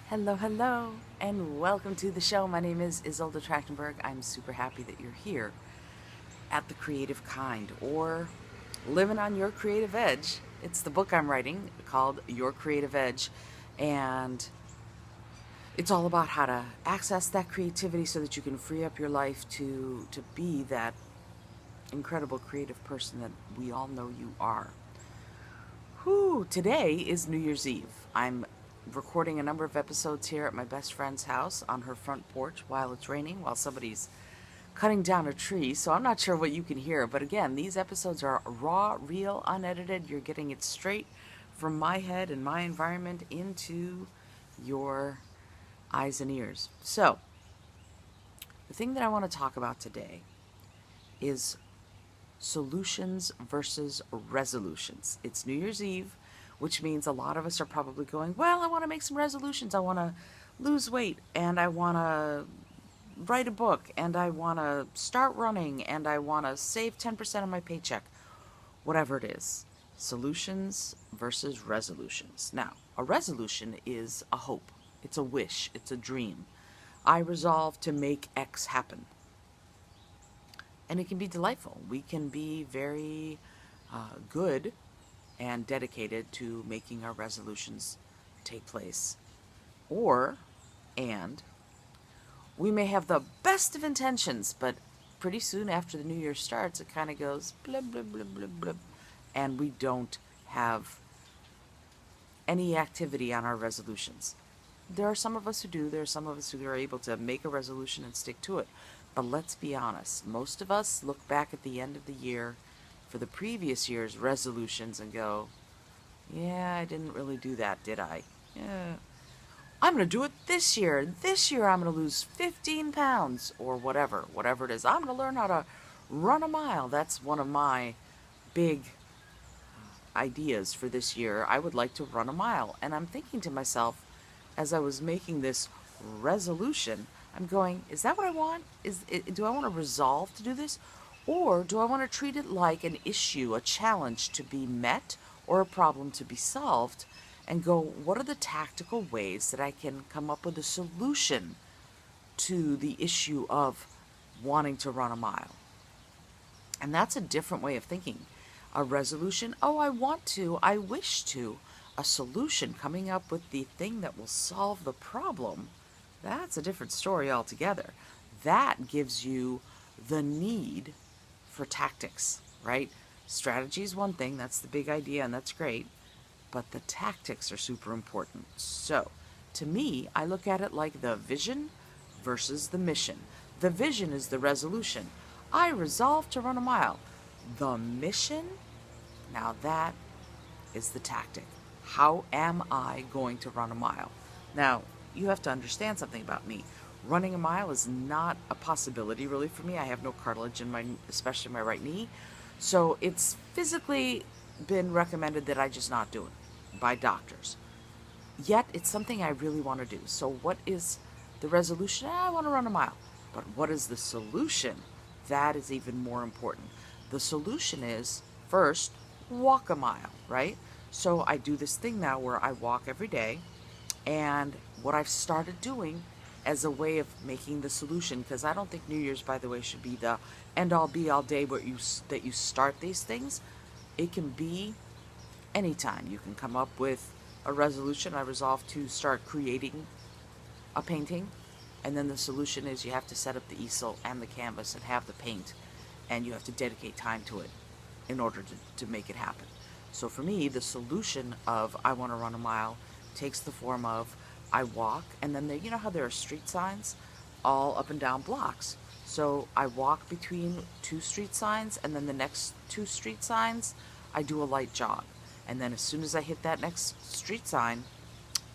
Hello, hello, and welcome to the show. My name is Isolde Trachtenberg. I'm super happy that you're here at The Creative Kind, or Living on Your Creative Edge. It's the book I'm writing called Your Creative Edge, and it's all about how to access that creativity so that you can free up your life to be that incredible creative person that we all know you are. Whew, today is New Year's Eve. I'm recording a number of episodes here at my best friend's house on her front porch while it's raining, while somebody's cutting down a tree. So I'm not sure what you can hear, but again, these episodes are raw, real, unedited. You're getting it straight from my head and my environment into your eyes and ears. So, the thing that I want to talk about today is solutions versus resolutions. It's New Year's Eve, which means a lot of us are probably going, well, I want to make some resolutions. I want to lose weight, and I want to write a book, and I want to start running, and I want to save 10% of my paycheck. Whatever it is. Solutions versus resolutions. Now, a resolution is a hope. It's a wish. It's a dream. I resolve to make X happen. And it can be delightful. We can be very good and dedicated to making our resolutions take place. And we may have the best of intentions, but pretty soon after the new year starts, it kind of goes blub, blub, blub, blub, blub, and we don't have any activity on our resolutions. There are some of us who do. There are some of us who are able to make a resolution and stick to it. But let's be honest. Most of us look back at the end of the year for the previous year's resolutions and go, yeah, I didn't really do that, did I? Yeah. I'm going to do it this year. This year I'm going to lose 15 pounds or whatever it is. I'm going to learn how to run a mile. That's one of my big ideas for this year. I would like to run a mile. And I'm thinking to myself, as I was making this resolution, I'm going, is that what I want? Do I want to resolve to do this? Or do I want to treat it like an issue, a challenge to be met, or a problem to be solved, and go, what are the tactical ways that I can come up with a solution to the issue of wanting to run a mile? And that's a different way of thinking. A resolution, oh, I want to, I wish to. A solution, coming up with the thing that will solve the problem, that's a different story altogether. That gives you the need for tactics, right? Strategy is one thing, that's the big idea, and that's great, but the tactics are super important. So, to me, I look at it like the vision versus the mission. The vision is the resolution. I resolve to run a mile. The mission, now that is the tactic. How am I going to run a mile? Now, you have to understand something about me. Running a mile is not a possibility really for me. I have no cartilage in my, especially my right knee. So it's physically been recommended that I just not do it by doctors. Yet it's something I really want to do. So what is the resolution? I want to run a mile. But what is the solution? That is even more important. The solution is, first, walk a mile, right? So I do this thing now where I walk every day, and what I've started doing as a way of making the solution, because I don't think New Year's, by the way, should be the end-all be-all day where that you start these things. It can be anytime. You can come up with a resolution. I resolve to start creating a painting, and then the solution is you have to set up the easel and the canvas and have the paint, and you have to dedicate time to it in order to make it happen. So for me, the solution of I want to run a mile takes the form of I walk, and then you know how there are street signs all up and down blocks. So I walk between two street signs, and then the next two street signs, I do a light jog. And then as soon as I hit that next street sign,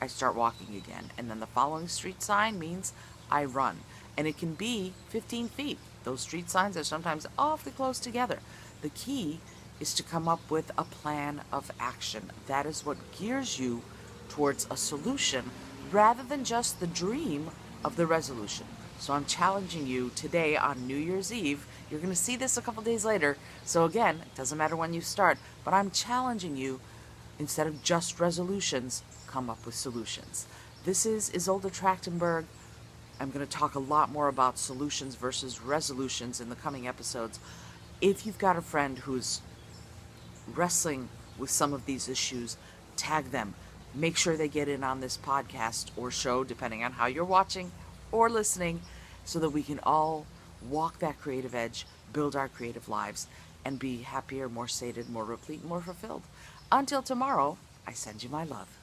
I start walking again. And then the following street sign means I run. And it can be 15 feet. Those street signs are sometimes awfully close together. The key is to come up with a plan of action. That is what gears you towards a solution rather than just the dream of the resolution. So I'm challenging you today on New Year's Eve. You're going to see this a couple days later. So again, it doesn't matter when you start, but I'm challenging you, instead of just resolutions, come up with solutions. This is Isolde Trachtenberg. I'm going to talk a lot more about solutions versus resolutions in the coming episodes. If you've got a friend who's wrestling with some of these issues, tag them. Make sure they get in on this podcast or show, depending on how you're watching or listening, so that we can all walk that creative edge, build our creative lives, and be happier, more sated, more replete, more fulfilled. Until tomorrow, I send you my love.